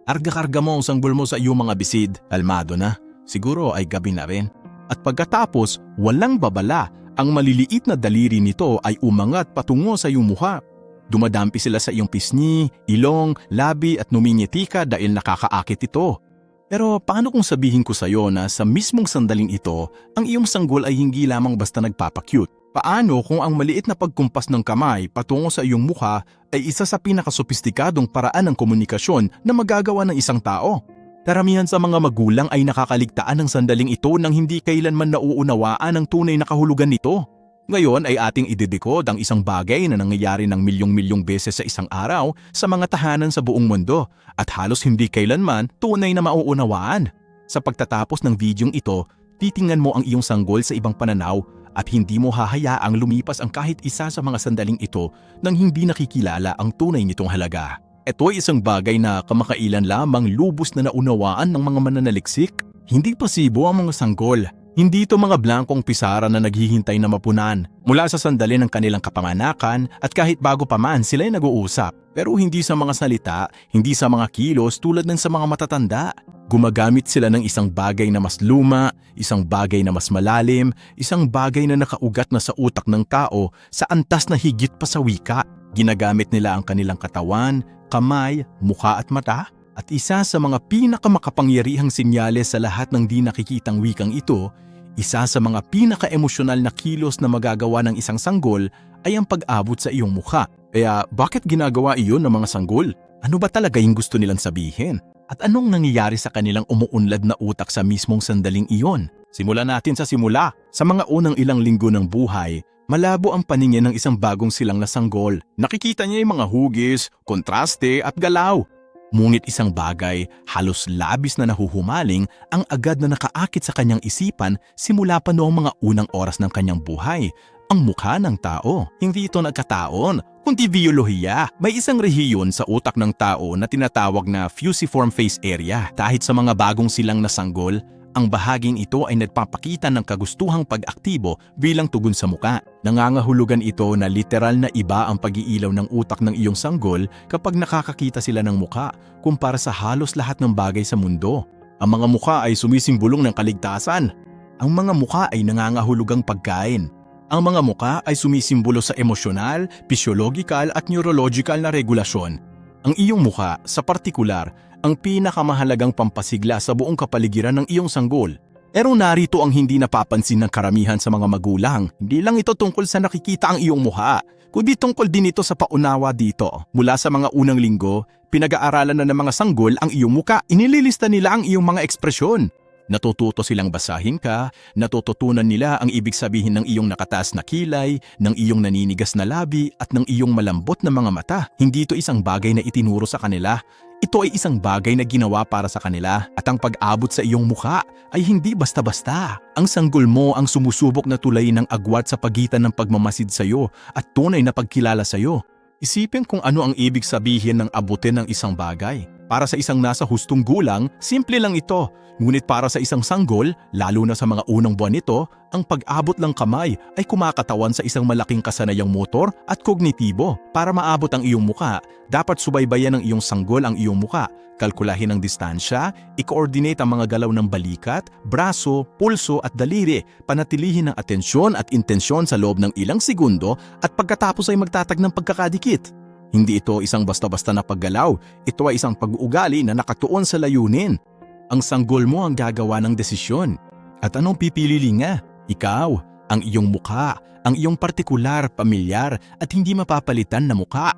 Arga-karga mo ang sanggol mo sa iyong mga bisid. Kalmado na. Siguro ay gabi na rin. At pagkatapos, walang babala, ang maliliit na daliri nito ay umangat patungo sa iyong mukha. Dumadampi sila sa iyong pisngi, ilong, labi at numingiti ka dahil nakakaakit ito. Pero paano kung sabihin ko sa iyo na sa mismong sandaling ito, ang iyong sanggol ay hindi lamang basta nagpapakyut? Paano kung ang maliit na pagkumpas ng kamay patungo sa iyong mukha ay isa sa pinakasopistikadong paraan ng komunikasyon na magagawa ng isang tao? Karamihan sa mga magulang ay nakakaligtaan ng sandaling ito nang hindi kailanman nauunawaan ang tunay na kahulugan nito. Ngayon ay ating idedekod ang isang bagay na nangyayari ng milyong-milyong beses sa isang araw sa mga tahanan sa buong mundo at halos hindi kailanman tunay na mauunawaan. Sa pagtatapos ng videong ito, titingnan mo ang iyong sanggol sa ibang pananaw at hindi mo hahayaang lumipas ang kahit isa sa mga sandaling ito nang hindi nakikilala ang tunay nitong halaga. Ito ay isang bagay na kamakailan lamang lubos na naunawaan ng mga mananaliksik. Hindi pasibo ang mga sanggol. Hindi ito mga blankong pisara na naghihintay na mapunan mula sa sandali ng kanilang kapamanakan at kahit bago pa man sila ay nag-uusap. Pero hindi sa mga salita, hindi sa mga kilos tulad ng sa mga matatanda. Gumagamit sila ng isang bagay na mas luma, isang bagay na mas malalim, isang bagay na nakaugat na sa utak ng tao sa antas na higit pa sa wika. Ginagamit nila ang kanilang katawan, kamay, mukha at mata. At isa sa mga pinakamakapangyarihang sinyales sa lahat ng di nakikitang wikang ito, isa sa mga pinaka-emosyonal na kilos na magagawa ng isang sanggol ay ang pag-abot sa iyong mukha. Kaya bakit ginagawa iyon ng mga sanggol? Ano ba talaga yung gusto nilang sabihin? At anong nangyayari sa kanilang umuunlad na utak sa mismong sandaling iyon? Simulan natin sa simula. Sa mga unang ilang linggo ng buhay, malabo ang paningin ng isang bagong silang na sanggol. Nakikita niya yung mga hugis, kontraste at galaw. Ngunit isang bagay, halos labis na nahuhumaling ang agad na nakaakit sa kanyang isipan simula pa noong mga unang oras ng kanyang buhay. Ang mukha ng tao. Hindi ito nagkataon, kundi biyolohiya. May isang rehiyon sa utak ng tao na tinatawag na fusiform face area. Kahit sa mga bagong silang na sanggol, ang bahaging ito ay nagpapakita ng kagustuhang pag-aktibo bilang tugon sa muka. Nangangahulugan ito na literal na iba ang pag-iilaw ng utak ng iyong sanggol kapag nakakakita sila ng muka kumpara sa halos lahat ng bagay sa mundo. Ang mga muka ay sumisimbolong ng kaligtasan. Ang mga muka ay nangangahulugang pagkain. Ang mga muka ay sumisimbolo sa emosyonal, physiological at neurological na regulasyon. Ang iyong muka, sa partikular, ang pinakamahalagang pampasigla sa buong kapaligiran ng iyong sanggol. Pero narito ang hindi napapansin ng karamihan sa mga magulang. Hindi lang ito tungkol sa nakikita ang iyong mukha, kundi tungkol din ito sa paunawa dito. Mula sa mga unang linggo, pinag-aaralan na ng mga sanggol ang iyong muka. Inililista nila ang iyong mga ekspresyon. Natututo silang basahin ka, natututunan nila ang ibig sabihin ng iyong nakataas na kilay, ng iyong naninigas na labi at ng iyong malambot na mga mata. Hindi ito isang bagay na itinuro sa kanila. Ito ay isang bagay na ginawa para sa kanila at ang pag-abot sa iyong mukha ay hindi basta-basta. Ang sanggol mo ang sumusubok na tulayin ng agwat sa pagitan ng pagmamasid sa iyo at tunay na pagkilala sa iyo. Isipin kung ano ang ibig sabihin ng abutin ng isang bagay. Para sa isang nasa hustong gulang, simple lang ito. Ngunit para sa isang sanggol, lalo na sa mga unang buwan nito, ang pag-abot ng kamay ay kumakatawan sa isang malaking kasanayang motor at kognitibo. Para maabot ang iyong muka, dapat subaybayan ng iyong sanggol ang iyong muka, kalkulahin ang distansya, i-coordinate ang mga galaw ng balikat, braso, pulso at daliri, panatilihin ang atensyon at intensyon sa loob ng ilang segundo at pagkatapos ay magtatag ng pagkakadikit. Hindi ito isang basta-basta na paggalaw, ito ay isang pag-uugali na nakatuon sa layunin. Ang sanggol mo ang gagawa ng desisyon. At anong pipili nga? Ikaw, ang iyong mukha, ang iyong partikular, pamilyar at hindi mapapalitan na mukha.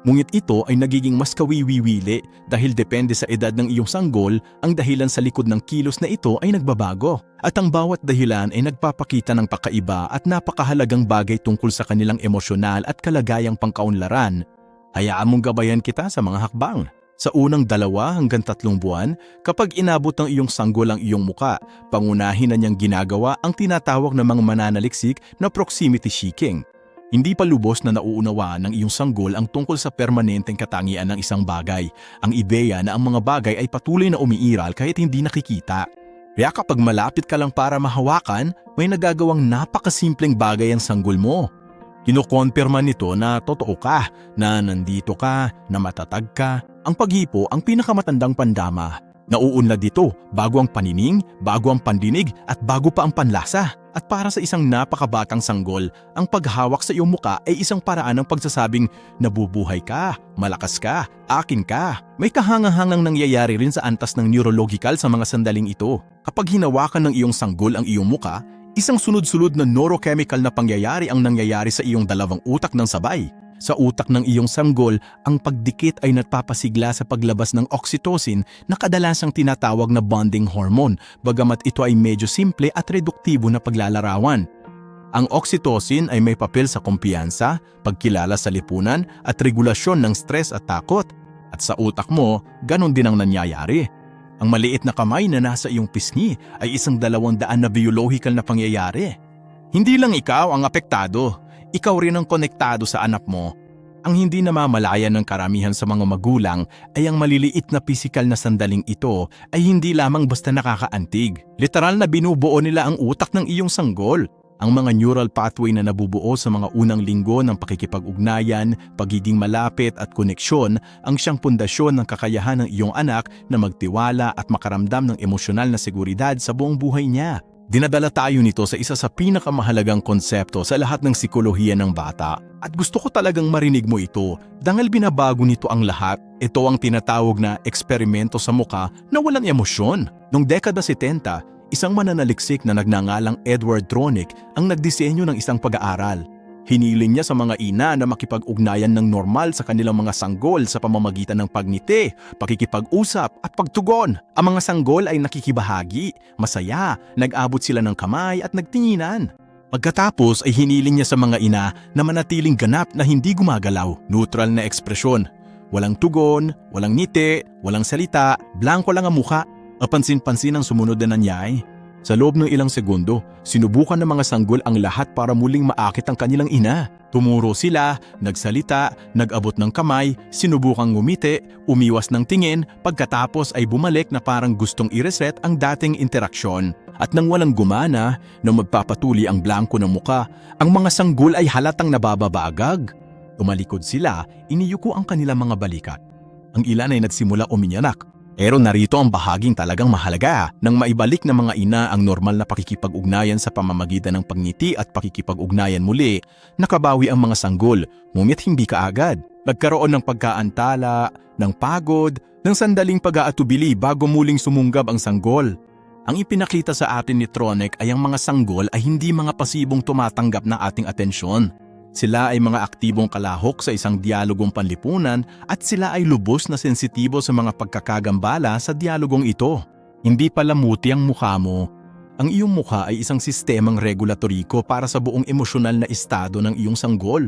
Ngunit ito ay nagiging mas kawiwiwili dahil depende sa edad ng iyong sanggol, ang dahilan sa likod ng kilos na ito ay nagbabago. At ang bawat dahilan ay nagpapakita ng pakaiba at napakahalagang bagay tungkol sa kanilang emosyonal at kalagayang pangkaunlaran. Hayaan mong gabayan kita sa mga hakbang. Sa unang 2 hanggang 3 buwan, kapag inabot ng iyong sanggol ang iyong muka, pangunahin na niyang ginagawa ang tinatawag ng mga mananaliksik na proximity seeking. Hindi pa lubos na nauunawaan ng iyong sanggol ang tungkol sa permanenteng katangian ng isang bagay, ang ideya na ang mga bagay ay patuloy na umiiral kahit hindi nakikita. Kaya kapag malapit ka lang para mahawakan, may nagagawang napakasimpleng bagay ang sanggol mo. Kinukonfirma nito na totoo ka, na nandito ka, na matatag ka, Ang paghipo ang pinakamatandang pandama. Nauunlad dito bago ang panining, bago ang pandinig at bago pa ang panlasa. At para sa isang napakabatang sanggol, ang paghawak sa iyong muka ay isang paraan ng pagsasabing nabubuhay ka, malakas ka, akin ka. May kahangahangang nangyayari rin sa antas ng neurological sa mga sandaling ito. Kapag hinawakan ng iyong sanggol ang iyong muka, isang sunod-sunod na neurochemical na pangyayari ang nangyayari sa iyong dalawang utak ng sabay. Sa utak ng iyong sanggol, ang pagdikit ay nagpapasigla sa paglabas ng oxytocin na kadalasang tinatawag na bonding hormone, bagamat ito ay medyo simple at reduktibo na paglalarawan. Ang oxytocin ay may papel sa kumpiyansa, pagkilala sa lipunan at regulasyon ng stress at takot. At sa utak mo, ganon din ang nangyayari. Ang maliit na kamay na nasa iyong pisngi ay isang 200 na biological na pangyayari. Hindi lang ikaw ang apektado. Ikaw rin ang konektado sa anak mo. Ang hindi namamalayan ng karamihan sa mga magulang ay ang maliliit na pisikal na sandaling ito ay hindi lamang basta nakakaantig. Literal na binubuo nila ang utak ng iyong sanggol. Ang mga neural pathway na nabubuo sa mga unang linggo ng pakikipag-ugnayan, pagiging malapit at koneksyon ang siyang pundasyon ng kakayahan ng iyong anak na magtiwala at makaramdam ng emosyonal na seguridad sa buong buhay niya. Dinadala tayo nito sa isa sa pinakamahalagang konsepto sa lahat ng sikolohiya ng bata. At gusto ko talagang marinig mo ito dahil binabago nito ang lahat. Ito ang tinatawag na eksperimento sa muka na walang emosyon. Noong dekada 70, isang mananaliksik na nagngangalang Edward Tronick ang nagdisenyo ng isang pag-aaral. Hiniling niya sa mga ina na makipag-ugnayan ng normal sa kanilang mga sanggol sa pamamagitan ng pagngiti, pakikipag-usap at pagtugon. Ang mga sanggol ay nakikibahagi, masaya, nag-abot sila ng kamay at nagtinginan. Pagkatapos ay hiniling niya sa mga ina na manatiling ganap na hindi gumagalaw, neutral na ekspresyon. Walang tugon, walang ngiti, walang salita, blanko lang ang muka. Apansin-pansin ang sumunod na nangyay. Sa loob ng ilang segundo, sinubukan ng mga sanggol ang lahat para muling maakit ang kanilang ina. Tumuro sila, nagsalita, nag-abot ng kamay, sinubukang ngumiti, umiwas ng tingin, pagkatapos ay bumalik na parang gustong i-reset ang dating interaksyon. At nang walang gumana, nang magpapatuli ang blanko ng muka, ang mga sanggol ay halatang nabababagag. Tumalikod sila, iniyuko ang kanilang mga balikat. Ang ilan ay nagsimula uminyanak. Pero narito ang bahaging talagang mahalaga. Nang maibalik ng mga ina ang normal na pakikipag-ugnayan sa pamamagitan ng pagngiti at pakikipag-ugnayan muli, nakabawi ang mga sanggol, ngunit hindi kaagad. Nagkaroon ng pagkaantala, ng pagod, ng sandaling pag-aatubili bago muling sumunggab ang sanggol. Ang ipinakita sa atin ni Tronick ay ang mga sanggol ay hindi mga pasibong tumatanggap ng ating atensyon. Sila ay mga aktibong kalahok sa isang dialogong panlipunan at sila ay lubos na sensitibo sa mga pagkakagambala sa dialogong ito. Hindi palamuti ang mukha mo. Ang iyong mukha ay isang sistemang regulatoriko para sa buong emosyonal na estado ng iyong sanggol.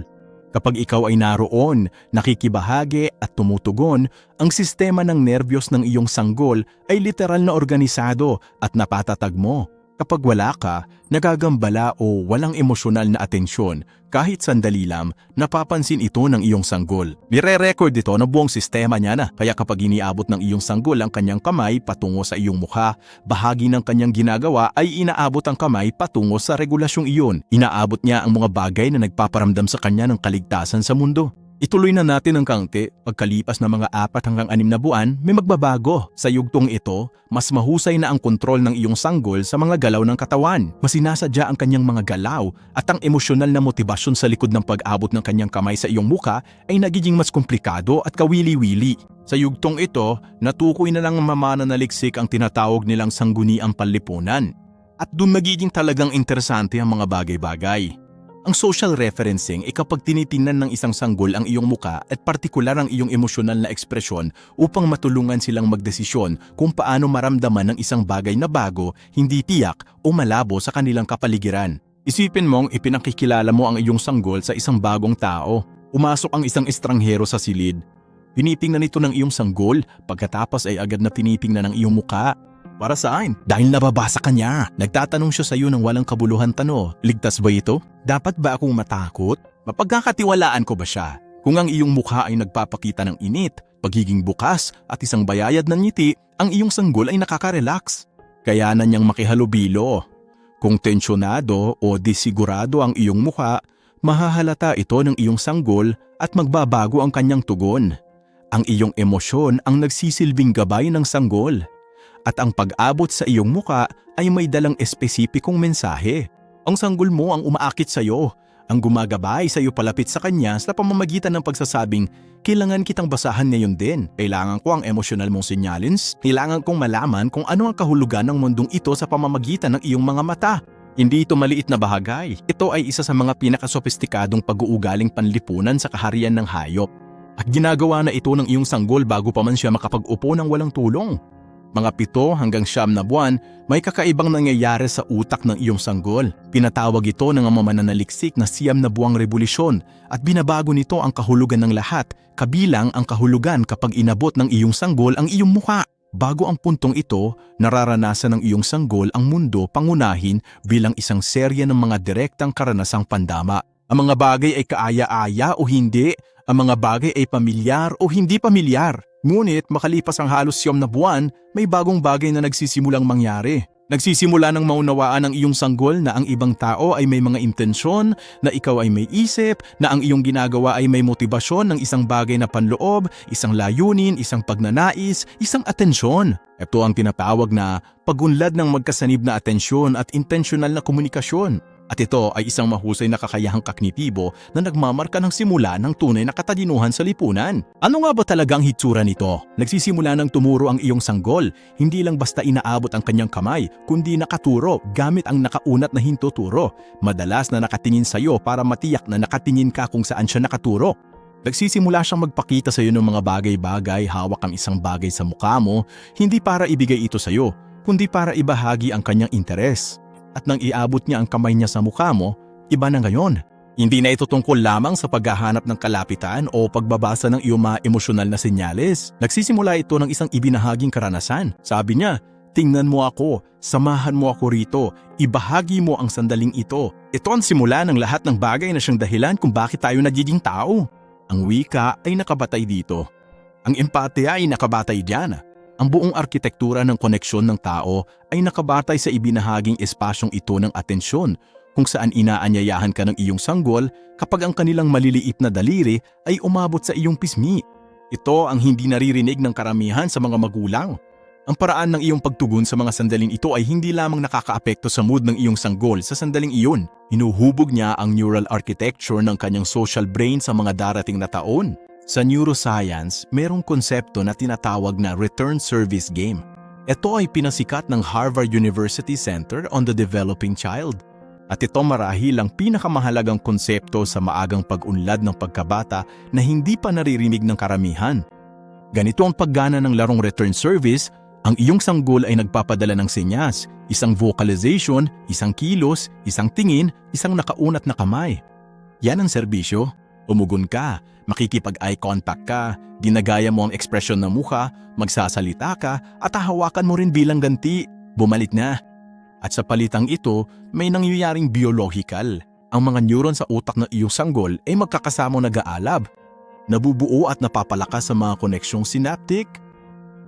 Kapag ikaw ay naroon, nakikibahagi at tumutugon, ang sistema ng nerbiyos ng iyong sanggol ay literal na organisado at napatatag mo. Kapag wala ka, nagagambala o walang emosyonal na atensyon, kahit sandali lang, napapansin ito ng iyong sanggol. Nire-record ito na buong sistema niya na, kaya kapag iniabot ng iyong sanggol ang kanyang kamay patungo sa iyong mukha, bahagi ng kanyang ginagawa ay inaabot ang kamay patungo sa regulasyong iyon. Inaabot niya ang mga bagay na nagpaparamdam sa kanya ng kaligtasan sa mundo. Ituloy na natin ang kaunti. Pagkalipas ng mga 4 hanggang 6 na buwan, may magbabago. Sa yugtong ito, mas mahusay na ang kontrol ng iyong sanggol sa mga galaw ng katawan. Mas sinasadya ang kanyang mga galaw at ang emosyonal na motibasyon sa likod ng pag-abot ng kanyang kamay sa iyong muka ay nagiging mas komplikado at kawili-wili. Sa yugtong ito, natukoy na lang mamananaliksik ang tinatawag nilang sangguniang panlipunan. At doon nagiging talagang interesante ang mga bagay-bagay. Ang social referencing ay kapag tinitingnan ng isang sanggol ang iyong muka at partikular ang iyong emosyonal na ekspresyon upang matulungan silang magdesisyon kung paano maramdaman ng isang bagay na bago, hindi tiyak o malabo sa kanilang kapaligiran. Isipin mong ipinakikilala mo ang iyong sanggol sa isang bagong tao. Umasok ang isang estranghero sa silid. Tinitingnan ito ng iyong sanggol, pagkatapos ay agad na tinitingnan ng iyong muka. Para saan? Dahil nababasa ka niya. Nagtatanong siya sa iyo ng walang kabuluhan tanong. Ligtas ba ito? Dapat ba akong matakot? Mapagkakatiwalaan ko ba siya? Kung ang iyong mukha ay nagpapakita ng init, pagiging bukas at isang bayayad ng ngiti, ang iyong sanggol ay nakaka-relax. Kayanan niyang makihalubilo. Kung tensyonado o disigurado ang iyong mukha, mahahalata ito ng iyong sanggol at magbabago ang kanyang tugon. Ang iyong emosyon ang nagsisilbing gabay ng sanggol. At ang pag-abot sa iyong muka ay may dalang espesipikong mensahe. Ang sanggol mo ang umaakit sa iyo, ang gumagabay sa iyo palapit sa kanya sa pamamagitan ng pagsasabing, kailangan kitang basahan ngayon din. Kailangan ko ang emosyonal mong sinyalins. Kailangan kong malaman kung ano ang kahulugan ng mundong ito sa pamamagitan ng iyong mga mata. Hindi ito maliit na bahagay. Ito ay isa sa mga pinakasofistikadong pag-uugaling panlipunan sa kaharian ng hayop. At ginagawa na ito ng iyong sanggol bago pa man siya makapag-upo ng walang tulong. Mga 7 hanggang 9 na buwan, may kakaibang nangyayari sa utak ng iyong sanggol. Pinatawag ito ng mga mananaliksik na 9 na buwang revolusyon at binabago nito ang kahulugan ng lahat, kabilang ang kahulugan kapag inabot ng iyong sanggol ang iyong mukha. Bago ang puntong ito, nararanasan ng iyong sanggol ang mundo pangunahin bilang isang serye ng mga direktang karanasang pandama. Ang mga bagay ay kaaya-aya o hindi, ang mga bagay ay pamilyar o hindi pamilyar. Ngunit makalipas ang halos 9 na buwan, may bagong bagay na nagsisimulang mangyari. Nagsisimula ng maunawaan ng iyong sanggol na ang ibang tao ay may mga intensyon, na ikaw ay may isip, na ang iyong ginagawa ay may motibasyon ng isang bagay na panloob, isang layunin, isang pagnanais, isang atensyon. Ito ang tinatawag na pagunlad ng magkasanib na atensyon at intensyonal na komunikasyon. At ito ay isang mahusay na kakayahang kognitibo na nagmamarka ng simula ng tunay na katalinuhan sa lipunan. Ano nga ba talagang hitsura nito? Nagsisimula ng tumuro ang iyong sanggol, hindi lang basta inaabot ang kanyang kamay, kundi nakaturo gamit ang nakaunat na hintuturo. Madalas na nakatingin sa iyo para matiyak na nakatingin ka kung saan siya nakaturo. Nagsisimula siyang magpakita sa iyo ng mga bagay-bagay, hawak ang isang bagay sa mukha mo, hindi para ibigay ito sa iyo, kundi para ibahagi ang kanyang interes. At nang iabot niya ang kamay niya sa mukha mo, iba na ngayon. Hindi na ito tungkol lamang sa paghahanap ng kalapitan o pagbabasa ng iyong mga emosyonal na senyales. Nagsisimula ito ng isang ibinahaging karanasan. Sabi niya, tingnan mo ako, samahan mo ako rito, ibahagi mo ang sandaling ito. Ito ang simula ng lahat ng bagay na siyang dahilan kung bakit tayo nagiging tao. Ang wika ay nakabatay dito. Ang empatya ay nakabatay diyan. Ang buong arkitektura ng koneksyon ng tao ay nakabatay sa ibinahaging espasyong ito ng atensyon, kung saan inaanyayahan ka ng iyong sanggol kapag ang kanilang maliliit na daliri ay umabot sa iyong pismi. Ito ang hindi naririnig ng karamihan sa mga magulang. Ang paraan ng iyong pagtugon sa mga sandaling ito ay hindi lamang nakakaapekto sa mood ng iyong sanggol sa sandaling iyon. Hinuhubog niya ang neural architecture ng kanyang social brain sa mga darating na taon. Sa neuroscience, merong konsepto na tinatawag na return service game. Ito ay pinasikat ng Harvard University Center on the Developing Child. At ito marahil ang pinakamahalagang konsepto sa maagang pag-unlad ng pagkabata na hindi pa naririnig ng karamihan. Ganito ang paggana ng larong return service, ang iyong sanggol ay nagpapadala ng senyas, isang vocalization, isang kilos, isang tingin, isang nakaunat na kamay. Yan ang serbisyo. Umugon ka, makikipag-eye contact ka, ginagaya mo ang ekspresyon ng mukha, magsasalita ka at hahawakan mo rin bilang ganti. Bumalik na. At sa palitang ito, may nangyayaring biological. Ang mga neuron sa utak ng iyong sanggol ay magkakasamang nag-aalab. Nabubuo at napapalakas sa mga koneksyong synaptic.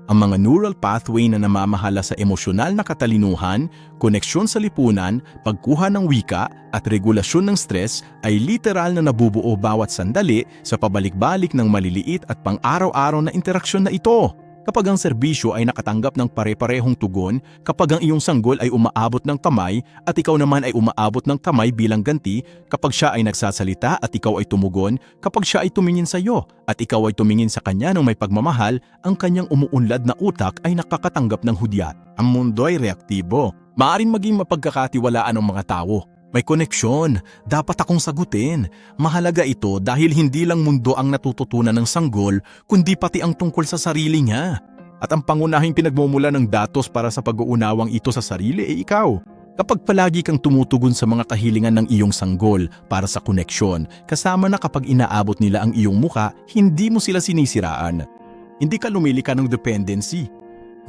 Ang mga neural pathway na namamahala sa emosyonal na katalinuhan, koneksyon sa lipunan, pagkuha ng wika at regulasyon ng stress ay literal na nabubuo bawat sandali sa pabalik-balik ng maliliit at pang-araw-araw na interaksyon na ito. Kapag ang serbisyo ay nakatanggap ng pare-parehong tugon, kapag ang iyong sanggol ay umaabot ng kamay at ikaw naman ay umaabot ng kamay bilang ganti, kapag siya ay nagsasalita at ikaw ay tumugon, kapag siya ay tumingin sa iyo at ikaw ay tumingin sa kanya ng may pagmamahal, ang kanyang umuunlad na utak ay nakakatanggap ng hudyat. Ang mundo ay reaktibo. Maaaring maging mapagkakatiwalaan ng mga tao. May koneksyon, dapat akong sagutin. Mahalaga ito dahil hindi lang mundo ang natututunan ng sanggol, kundi pati ang tungkol sa sarili niya. At ang pangunahing pinagmumula ng datos para sa pag-uunawang ito sa sarili ay ikaw. Kapag palagi kang tumutugon sa mga kahilingan ng iyong sanggol para sa koneksyon, kasama na kapag inaabot nila ang iyong muka, hindi mo sila sinisiraan. Hindi ka lumilika ng dependency.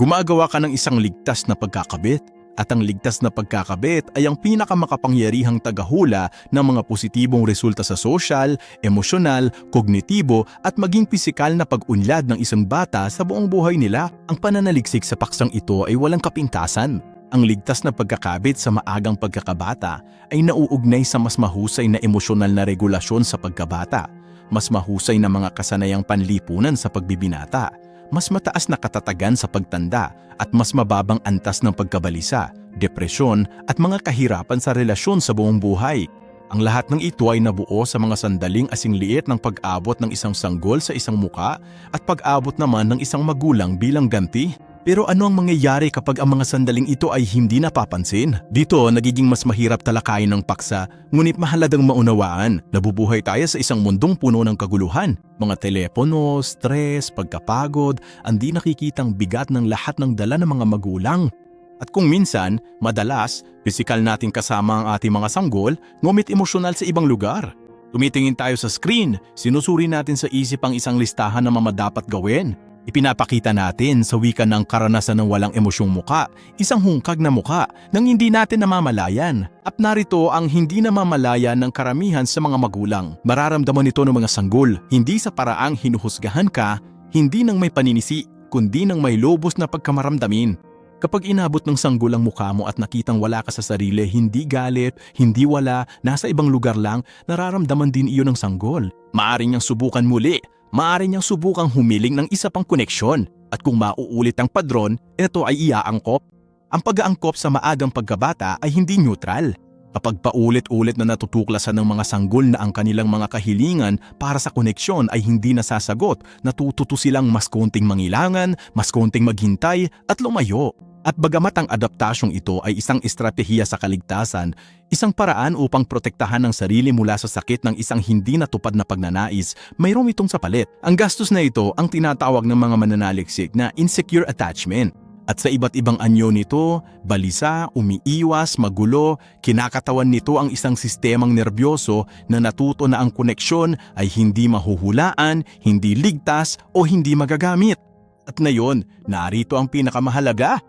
Gumagawa ka ng isang ligtas na pagkakabit. At ang ligtas na pagkakabit ay ang pinakamakapangyarihang tagahula ng mga positibong resulta sa social, emosyonal, kognitibo at maging pisikal na pag-unlad ng isang bata sa buong buhay nila. Ang pananaliksik sa paksang ito ay walang kapintasan. Ang ligtas na pagkakabit sa maagang pagkakabata ay nauugnay sa mas mahusay na emosyonal na regulasyon sa pagkabata. mas mahusay na mga kasanayang panlipunan sa pagbibinata, mas mataas na katatagan sa pagtanda at mas mababang antas ng pagkabalisa, depresyon at mga kahirapan sa relasyon sa buong buhay. Ang lahat ng ito ay nabuo sa mga sandaling asing-liit ng pag-abot ng isang sanggol sa isang muka at pag-abot naman ng isang magulang bilang ganti. Pero ano ang mangyayari kapag ang mga sandaling ito ay hindi napapansin? Dito, nagiging mas mahirap talakayin ng paksa, ngunit mahalagang maunawaan. Nabubuhay tayo sa isang mundong puno ng kaguluhan. Mga telepono, stress, pagkapagod, ang di nakikitang bigat ng lahat ng dala ng mga magulang. At kung minsan, madalas, pisikal natin kasama ang ating mga sanggol, ngunit emosyonal sa ibang lugar. Tumitingin tayo sa screen, sinusuri natin sa isip ang isang listahan ng mga dapat gawin. Ipinapakita natin sa wika ng karanasan ng walang emosyong muka, isang hungkag na muka nang hindi natin namamalayan. At narito ang hindi namamalayan ng karamihan sa mga magulang. Mararamdaman ito ng mga sanggol, hindi sa paraang hinuhusgahan ka, hindi nang may paninisi, kundi nang may lubos na pagkamaramdamin. Kapag inabot ng sanggol ang mukha mo at nakitang wala ka sa sarili, hindi galit, hindi wala, nasa ibang lugar lang, nararamdaman din iyon ng sanggol. Maaring niyang subukan muli. Maaari niyang subukang humiling ng isa pang koneksyon at kung mauulit ang padron, ito ay iaangkop. Ang pag-aangkop sa maagang pagkabata ay hindi neutral. Kapag paulit-ulit na natutuklasan ng mga sanggol na ang kanilang mga kahilingan para sa koneksyon ay hindi nasasagot, natututo silang mas konting mangilangan, mas konting maghintay at lumayo. At bagamat ang adaptasyong ito ay isang estratehiya sa kaligtasan, isang paraan upang protektahan ng sarili mula sa sakit ng isang hindi natupad na pagnanais, mayroon itong sa palit. Ang gastos na ito ang tinatawag ng mga mananaliksik na insecure attachment. At sa iba't ibang anyo nito, balisa, umiiwas, magulo, kinakatawan nito ang isang sistemang nerbyoso na natuto na ang koneksyon ay hindi mahuhulaan, hindi ligtas o hindi magagamit. At ngayon, narito ang pinakamahalaga.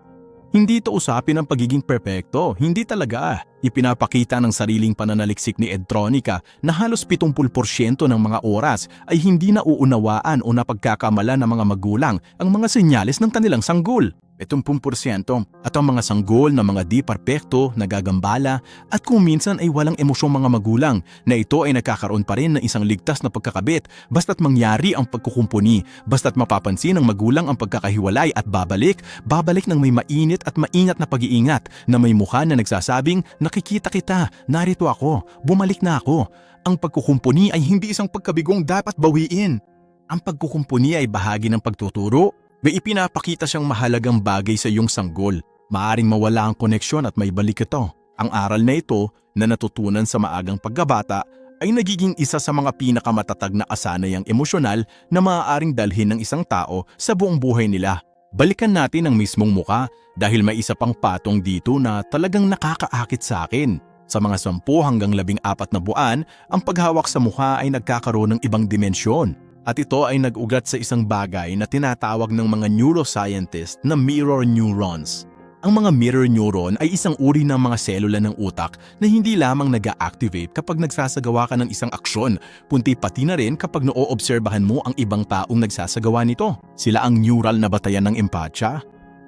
Hindi ito usapin ang pagiging perpekto, hindi talaga. Ipinapakita ng sariling pananaliksik ni Edtronica na halos 70% ng mga oras ay hindi nauunawaan o napagkakamala ng mga magulang ang mga senyales ng kanilang sanggol. 70% at ang mga sanggol na mga di perpekto, nagagambala at kung minsan ay walang emosyong mga magulang na ito ay nagkakaroon pa rin ng isang ligtas na pagkakabit basta't mangyari ang pagkukumpuni, basta't mapapansin ng magulang ang pagkakahiwalay at babalik ng may mainit at maingat na pag-iingat na may mukha na nagsasabing nakikita kita, narito ako, bumalik na ako. Ang pagkukumpuni ay hindi isang pagkabigong dapat bawiin. Ang pagkukumpuni ay bahagi ng pagtuturo. May ipinapakita siyang mahalagang bagay sa iyong sanggol. Maaring mawala ang koneksyon at may balik ito. Ang aral na ito na natutunan sa maagang pagkabata ay nagiging isa sa mga pinakamatatag na asanayang emosyonal na maaaring dalhin ng isang tao sa buong buhay nila. Balikan natin ang mismong muka dahil may isa pang patong dito na talagang nakakaakit sa akin. Sa mga 10 hanggang 14 na buwan, ang paghawak sa mukha ay nagkakaroon ng ibang dimensyon. At ito ay nag-ugat sa isang bagay na tinatawag ng mga neuroscientist na mirror neurons. Ang mga mirror neuron ay isang uri ng mga selula ng utak na hindi lamang nag-a-activate kapag nagsasagawa ka ng isang aksyon, punti pati na rin kapag noo-obserbahan mo ang ibang taong nagsasagawa nito. Sila ang neural na batayan ng empatya.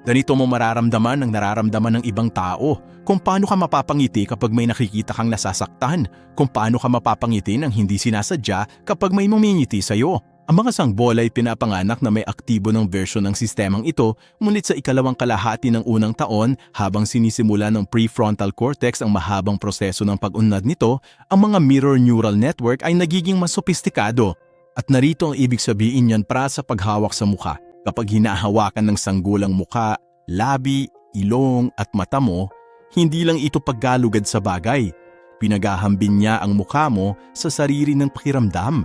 Ganito mo mararamdaman ang nararamdaman ng ibang tao, kung paano ka mapapangiti kapag may nakikita kang nasasaktan, kung paano ka mapapangiti nang hindi sinasadya kapag may mumingiti sa'yo. Ang mga sanggol ay pinapanganak na may aktibo ng version ng sistemang ito, ngunit sa ikalawang kalahati ng unang taon, habang sinisimula ng prefrontal cortex ang mahabang proseso ng pag-unlad nito, ang mga mirror neural network ay nagiging mas sopistikado. At narito ang ibig sabihin niyan para sa paghawak sa mukha. Kapag hinahawakan ng sanggol ang mukha, labi, ilong at mata mo, hindi lang ito paggalugad sa bagay. Pinagahambin niya ang mukha mo sa sarili ng pakiramdam.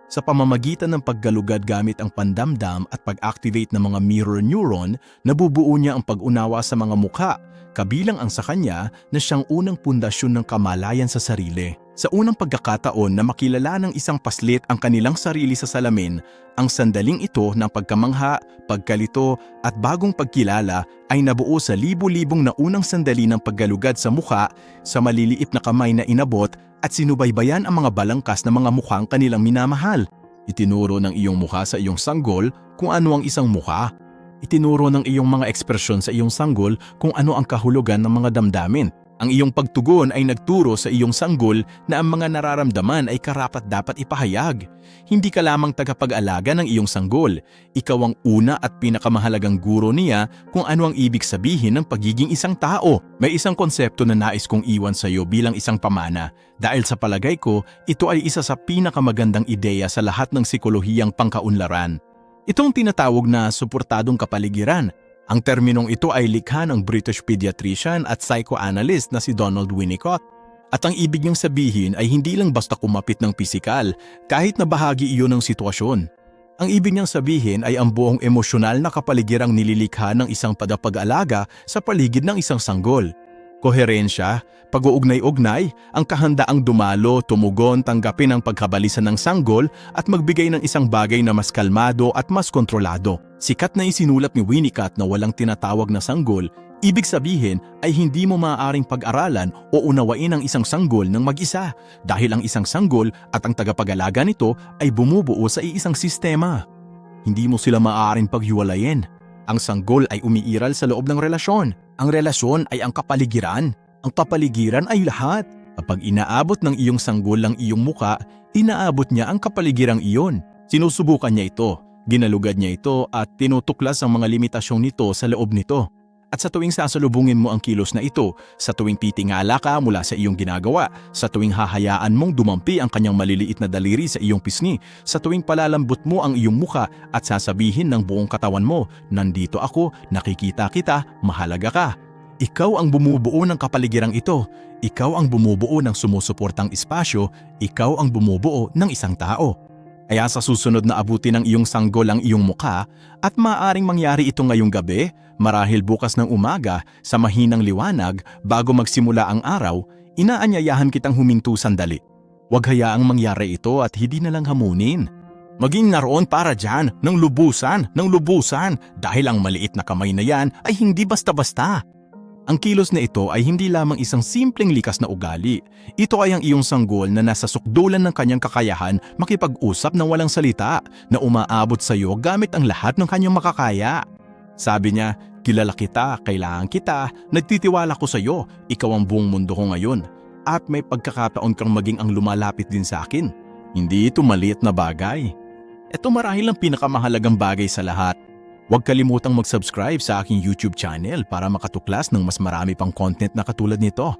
Sa pamamagitan ng paggalugad gamit ang pandamdam at pag-activate ng mga mirror neuron, nabubuo niya ang pag-unawa sa mga mukha, kabilang ang sa kanya na siyang unang pundasyon ng kamalayan sa sarili. Sa unang pagkakataon na makilala ng isang paslit ang kanilang sarili sa salamin, ang sandaling ito ng pagkamangha, pagkalito at bagong pagkilala ay nabuo sa libu-libong na unang sandali ng paggalugad sa mukha, sa maliliit na kamay na inabot at sinubaybayan ang mga balangkas na mga mukhang kanilang minamahal. Itinuro ng iyong mukha sa iyong sanggol kung ano ang isang mukha. Itinuro ng iyong mga ekspresyon sa iyong sanggol kung ano ang kahulugan ng mga damdamin. Ang iyong pagtugon ay nagturo sa iyong sanggol na ang mga nararamdaman ay karapat-dapat ipahayag. Hindi ka lamang tagapag-alaga ng iyong sanggol. Ikaw ang una at pinakamahalagang guro niya kung ano ang ibig sabihin ng pagiging isang tao. May isang konsepto na nais kong iwan sa iyo bilang isang pamana. Dahil sa palagay ko, ito ay isa sa pinakamagandang ideya sa lahat ng psikolohiyang pangkaunlaran. Itong tinatawag na suportadong kapaligiran. Ang terminong ito ay likha ng British pediatrician at psychoanalyst na si Donald Winnicott. At ang ibig niyang sabihin ay hindi lang basta kumapit ng pisikal, kahit na bahagi iyon ng sitwasyon. Ang ibig niyang sabihin ay ang buong emosyonal na kapaligirang nililikha ng isang tagapag-alaga sa paligid ng isang sanggol. Koherensya, pag-uugnay-ugnay, ang kahandaang dumalo, tumugon, tanggapin ang pagkabalisan ng sanggol at magbigay ng isang bagay na mas kalmado at mas kontrolado. Sikat na isinulat ni Winnicott na walang tinatawag na sanggol, ibig sabihin ay hindi mo maaaring pag-aralan o unawain ang isang sanggol ng mag-isa dahil ang isang sanggol at ang tagapag-alaga nito ay bumubuo sa iisang sistema. Hindi mo sila maaaring paghiwalayin. Ang sanggol ay umiiral sa loob ng relasyon. Ang relasyon ay ang kapaligiran. Ang kapaligiran ay lahat. Kapag inaabot ng iyong sanggol ang iyong muka, inaabot niya ang kapaligirang iyon. Sinusubukan niya ito, ginalugad niya ito at tinutuklas ang mga limitasyon nito sa loob nito. At sa tuwing sasalubungin mo ang kilos na ito, sa tuwing titingala ka mula sa iyong ginagawa, sa tuwing hahayaan mong dumampi ang kanyang maliliit na daliri sa iyong pisngi, sa tuwing palalambot mo ang iyong muka at sasabihin ng buong katawan mo, nandito ako, nakikita kita, mahalaga ka. Ikaw ang bumubuo ng kapaligirang ito. Ikaw ang bumubuo ng sumusuportang espasyo. Ikaw ang bumubuo ng isang tao. Kaya sa susunod na abutin ng iyong sanggol ang iyong muka at maaaring mangyari ito ngayong gabi, marahil bukas ng umaga, sa mahinang liwanag bago magsimula ang araw, inaanyayahan kitang huminto sandali. Huwag hayaang mangyari ito at hindi na lang hamunin. Maging naroon para dyan ng lubusan dahil ang maliit na kamay na yan ay hindi basta-basta. Ang kilos na ito ay hindi lamang isang simpleng likas na ugali. Ito ay ang iyong sanggol na nasa sukdulan ng kanyang kakayahan makipag-usap ng walang salita na umaabot sa iyo gamit ang lahat ng kanyang makakaya. Sabi niya, kilala kita, kailangan kita, nagtitiwala ko sa iyo, ikaw ang buong mundo ko ngayon. At may pagkakataon kang maging ang lumalapit din sa akin. Hindi ito maliit na bagay. Ito marahil ang pinakamahalagang bagay sa lahat. Huwag kalimutang mag-subscribe sa aking YouTube channel para makatuklas ng mas marami pang content na katulad nito.